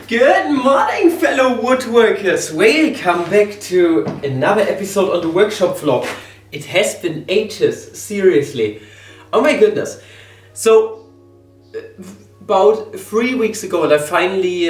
Good morning, fellow woodworkers! Welcome back to another episode on the workshop vlog. It has been ages, seriously. Oh my goodness. So, about 3 weeks ago, and I finally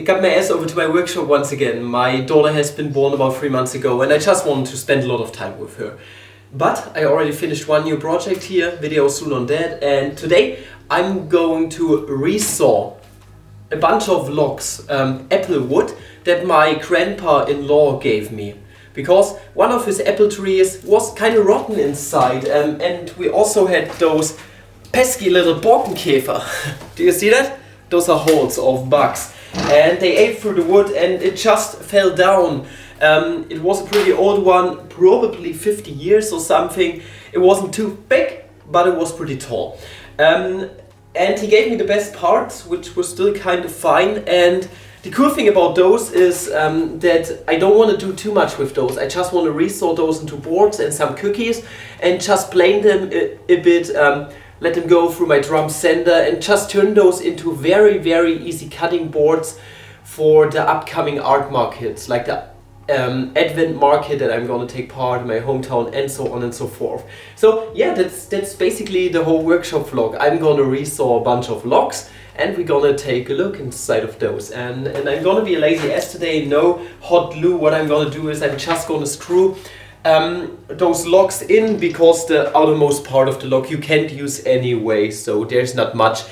got my ass over to my workshop once again. My daughter has been born about 3 months ago, and I just wanted to spend a lot of time with her. But I already finished one new project here, video soon on that, and today I'm going to resaw a bunch of logs, apple wood, that my grandpa-in-law gave me. Because one of his apple trees was kind of rotten inside, and we also had those pesky little Borkenkäfer. Do you see that? Those are holes of bugs. And they ate through the wood and it just fell down. It was a pretty old one, probably 50 years or something. It wasn't too big, but it was pretty tall. And he gave me the best parts, which were still kind of fine. And the cool thing about those is that I don't want to do too much with those. I just want to resaw those into boards and some cookies and just plane them a bit, let them go through my drum sander and just turn those into very, very easy cutting boards for the upcoming art markets, like the Advent market that I'm gonna take part in my hometown, and so on and so forth. So yeah, that's basically the whole workshop vlog. I'm gonna resaw a bunch of logs and we're gonna take a look inside of those. And I'm gonna be a lazy ass today, no hot glue. What I'm gonna do is I'm just gonna screw those logs in, because the outermost part of the log you can't use anyway, so there's not much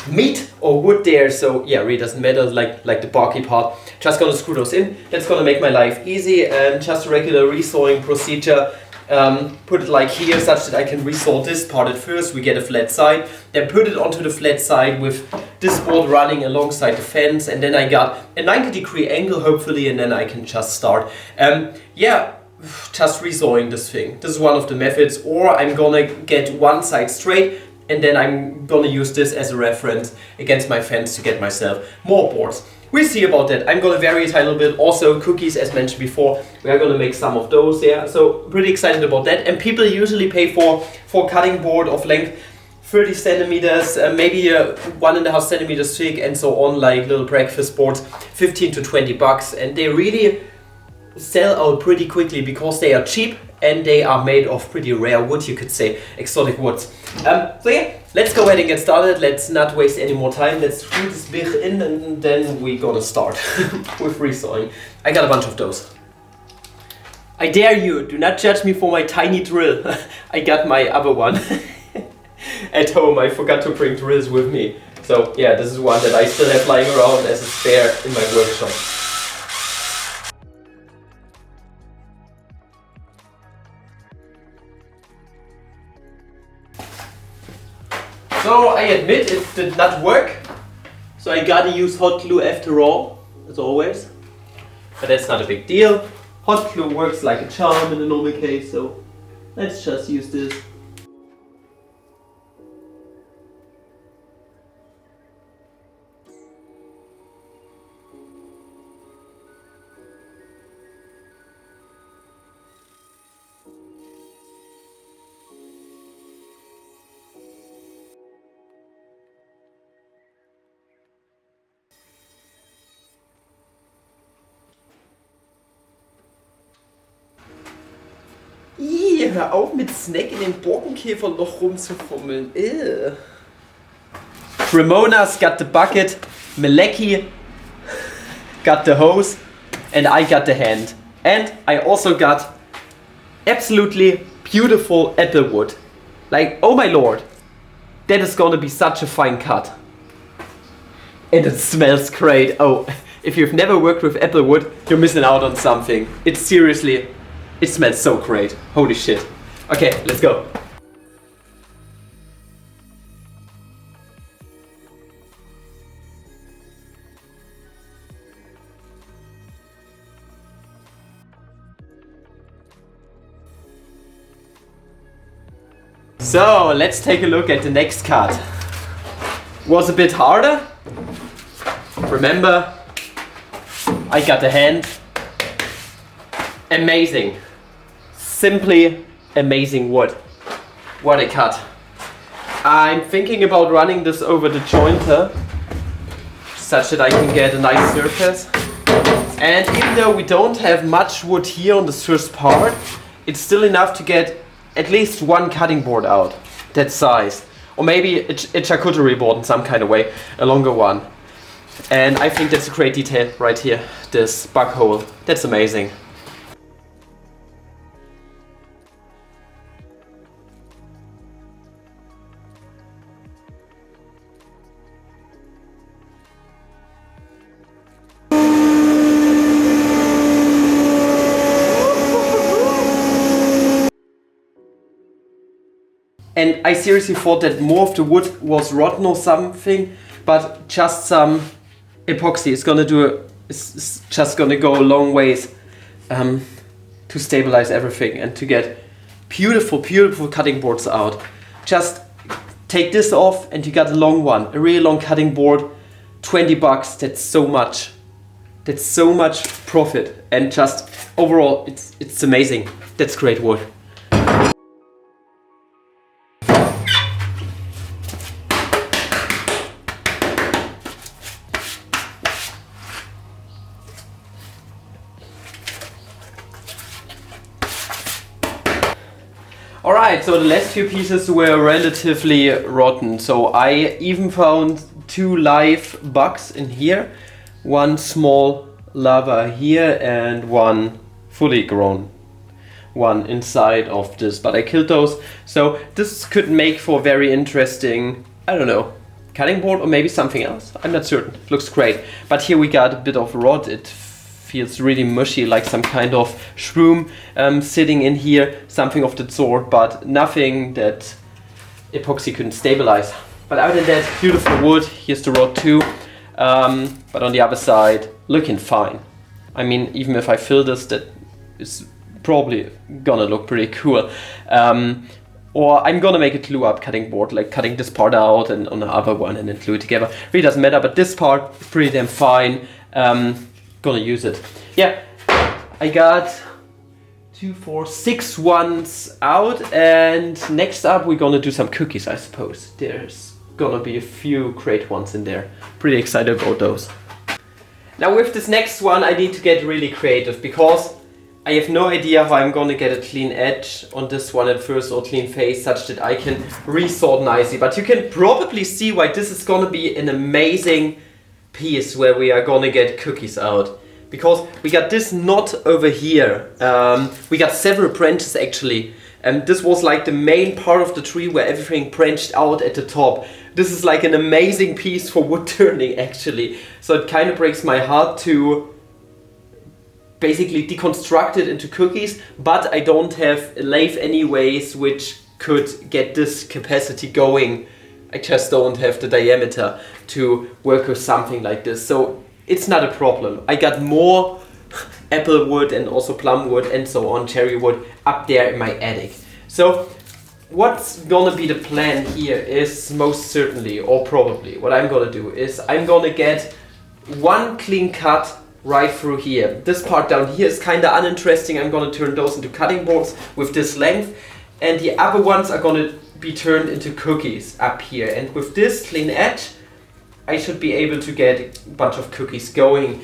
meat or wood there, so yeah, really doesn't matter, like the barky part. Just gonna screw those in. That's gonna make my life easy, and just a regular resawing procedure. Put it like here, such that I can resaw this part at first. We get a flat side, then put it onto the flat side with this board running alongside the fence, and then I got a 90-degree angle hopefully, and then I can just start. Yeah, just resawing this thing. This is one of the methods, or I'm gonna get one side straight and then I'm gonna use this as a reference against my fence to get myself more boards. We'll see about that. I'm gonna vary it a little bit. Also cookies, as mentioned before, we are gonna make some of those, yeah. So pretty excited about that. And people usually pay for cutting board of length 30 centimeters, maybe 1.5 centimeters thick, and so on, like little breakfast boards, 15 to 20 bucks, and they really sell out pretty quickly because they are cheap and they are made of pretty rare wood, you could say, exotic woods. So yeah, let's go ahead and get started. Let's not waste any more time. Let's screw this bit in and then we're gonna start with resawing. I got a bunch of those. I dare you, do not judge me for my tiny drill. I got my other one at home. I forgot to bring drills with me. So yeah, this is one that I still have lying around as a spare in my workshop. So I admit it did not work, so I gotta use hot glue after all, as always. But that's not a big deal. Hot glue works like a charm in a normal case, so let's just use this. Hör auf mit Snack in den Borkenkäferloch rumzufummeln. Ew. Ramona's got the bucket, Maleki got the hose, and I got the hand. And I also got absolutely beautiful apple wood. Like, oh my lord, that is gonna be such a fine cut. And it smells great. Oh, if you've never worked with apple wood, you're missing out on something. It's seriously, it smells so great. Holy shit. Okay, let's go. So, let's take a look at the next cut. Was a bit harder. Remember, I got the hand. Amazing. Simply amazing wood. What a cut. I'm thinking about running this over the jointer, such that I can get a nice surface. And even though we don't have much wood here on this first part, it's still enough to get at least one cutting board out, that size. Or maybe a charcuterie board in some kind of way, a longer one. And I think that's a great detail right here, this bug hole. That's amazing. And I seriously thought that more of the wood was rotten or something, but just some epoxy is it's just gonna go a long ways to stabilize everything and to get beautiful, beautiful cutting boards out. Just take this off and you got a long one, a really long cutting board, $20. That's so much. That's so much profit, and just overall, it's amazing. That's great wood. Alright, so the last few pieces were relatively rotten, so I even found 2 live bugs in here, 1 small larva here and 1 fully grown one inside of this, but I killed those, so this could make for a very interesting, I don't know, cutting board or maybe something else, I'm not certain. Looks great, but here we got a bit of rot. It feels really mushy, like some kind of shroom sitting in here, something of that sort, but nothing that epoxy couldn't stabilize. But other than that, beautiful wood. Here's the rod too, but on the other side, looking fine. I mean, even if I fill this, that is probably gonna look pretty cool. Or I'm gonna make a glue up cutting board, like cutting this part out and on the other one and then glue it together. Really doesn't matter, but this part is pretty damn fine. Gonna use it. Yeah, I got 2, 4, 6 ones out, and next up we're gonna do some cookies, I suppose. There's gonna be a few great ones in there. Pretty excited about those. Now with this next one I need to get really creative, because I have no idea how I'm gonna get a clean edge on this one at first, or clean face, such that I can resort nicely. But you can probably see why this is gonna be an amazing piece where we are gonna get cookies out, because we got this knot over here. We got several branches actually, and this was like the main part of the tree where everything branched out at the top. This is like an amazing piece for wood turning actually, so it kind of breaks my heart to basically deconstruct it into cookies, but I don't have a lathe anyways which could get this capacity going. I just don't have the diameter to work with something like this, so it's not a problem. I got more apple wood and also plum wood and so on, cherry wood, up there in my attic. So what's gonna be the plan here is most certainly, or probably, what I'm gonna do is I'm gonna get one clean cut right through here. This part down here is kinda uninteresting. I'm gonna turn those into cutting boards with this length, and the other ones are gonna be turned into cookies up here. And with this clean edge, I should be able to get a bunch of cookies going.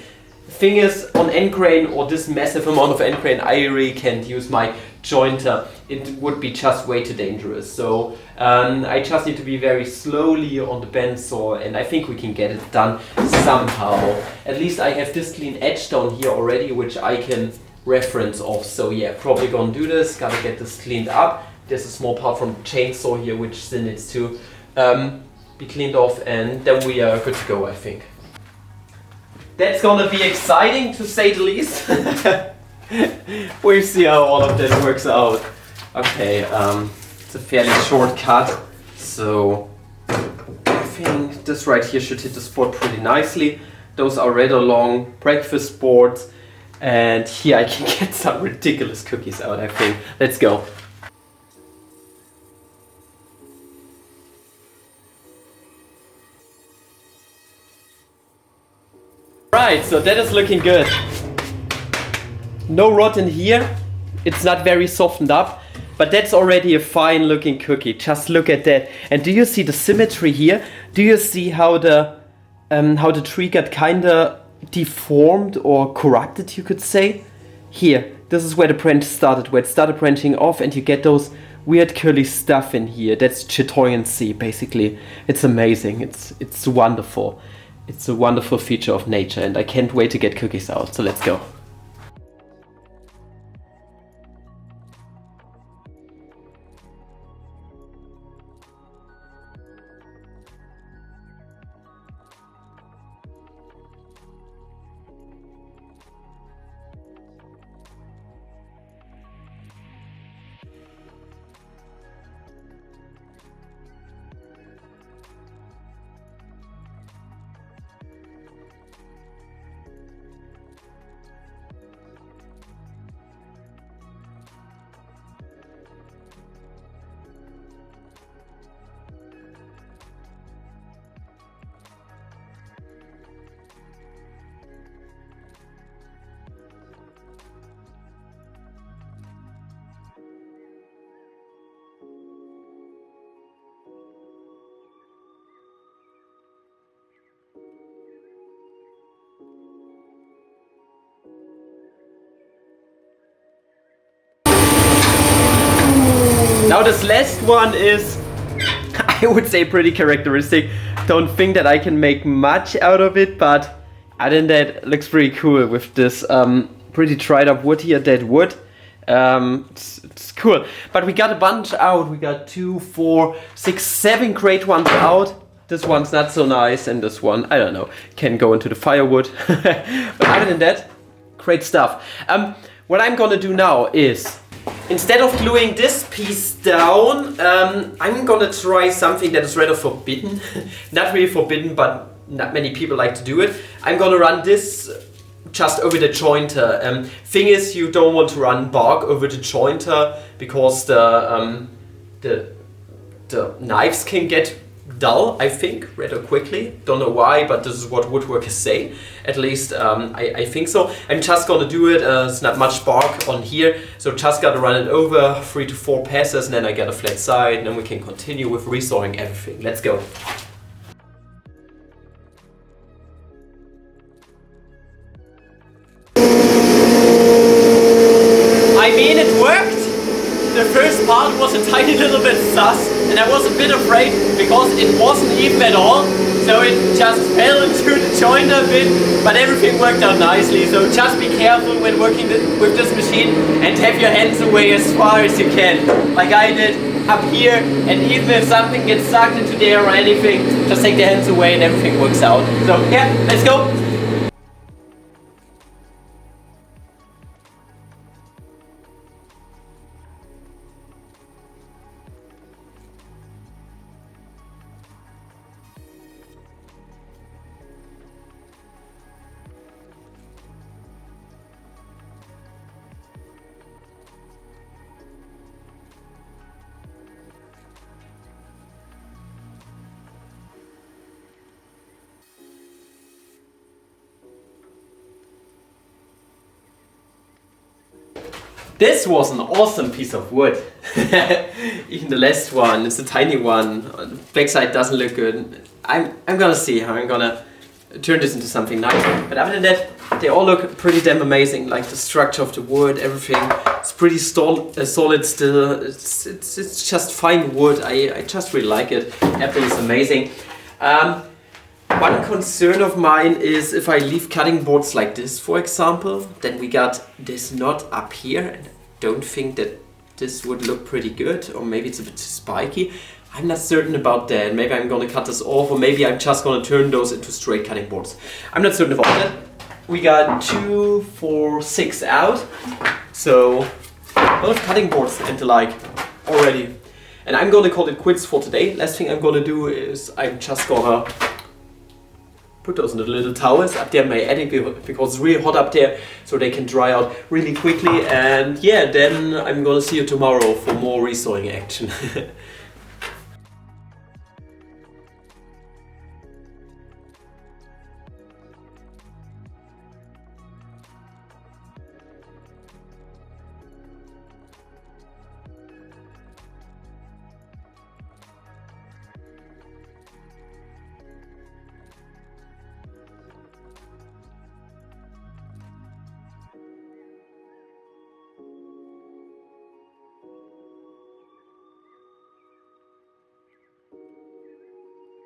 Thing is, on end grain or this massive amount of end grain, I really can't use my jointer. It would be just way too dangerous. So I just need to be very slowly on the bandsaw, and I think we can get it done somehow. At least I have this clean edge down here already, which I can reference off. So yeah, probably gonna do this. Gotta get this cleaned up. There's a small part from the chainsaw here which still needs to be cleaned off, and then we are good to go, I think. That's gonna be exciting to say the least. We'll see how all of that works out. Okay, it's a fairly short cut, so I think this right here should hit the spot pretty nicely. Those are rather long breakfast boards, and here I can get some ridiculous cookies out, I think. Let's go. Right, so that is looking good. No rot in here. It's not very softened up. But that's already a fine looking cookie. Just look at that. And do you see the symmetry here? Do you see how the tree got kinda deformed or corrupted, you could say? Here, this is where the branch started, where it started branching off, and you get those weird curly stuff in here. That's chatoyancy, basically. It's amazing. It's wonderful. It's a wonderful feature of nature, and I can't wait to get cookies out. So let's go. Now this last one is, I would say, pretty characteristic. Don't think that I can make much out of it, but other than that, it looks pretty cool with this pretty dried up wood here, dead wood. It's cool. But we got a bunch out. We got 2, 4, 6, 7 great ones out. This one's not so nice, and this one, I don't know, can go into the firewood. But other than that, great stuff. What I'm gonna do now is, instead of gluing this piece down, I'm gonna try something that is rather forbidden. Not really forbidden, but not many people like to do it. I'm gonna run this just over the jointer. Thing is, you don't want to run bark over the jointer because the knives can get dull, I think, rather quickly. Don't know why, but this is what woodworkers say. At least I think so. I'm just gonna do it. It's not much bark on here, so just gotta run it over 3 to 4 passes, and then I get a flat side, and then we can continue with resawing everything. Let's go. I mean, it worked. The first part was a tiny little bit sus, and I was a bit afraid because it wasn't even at all, so it just fell into the jointer a bit, but everything worked out nicely. So just be careful when working with this machine and have your hands away as far as you can, like I did up here. And even if something gets sucked into the air or anything, just take the hands away and everything works out. So yeah, let's go. This was an awesome piece of wood. Even the last one, it's a tiny one. The backside doesn't look good. I'm gonna see how I'm gonna turn this into something nice. But other than that, they all look pretty damn amazing. Like the structure of the wood, everything. It's pretty solid still. It's just fine wood. I just really like it. Apple is amazing. One concern of mine is if I leave cutting boards like this, for example, then we got this knot up here, and I don't think that this would look pretty good, or maybe it's a bit too spiky. I'm not certain about that. Maybe I'm gonna cut this off, or maybe I'm just gonna turn those into straight cutting boards. I'm not certain about that. We got 2, 4, 6 out, so a lot of cutting boards and the like already. And I'm gonna call it quits for today. Last thing I'm gonna do is I'm just gonna put those in the little towels up there in my attic because it's really hot up there, so they can dry out really quickly. And yeah, then I'm gonna see you tomorrow for more resawing action.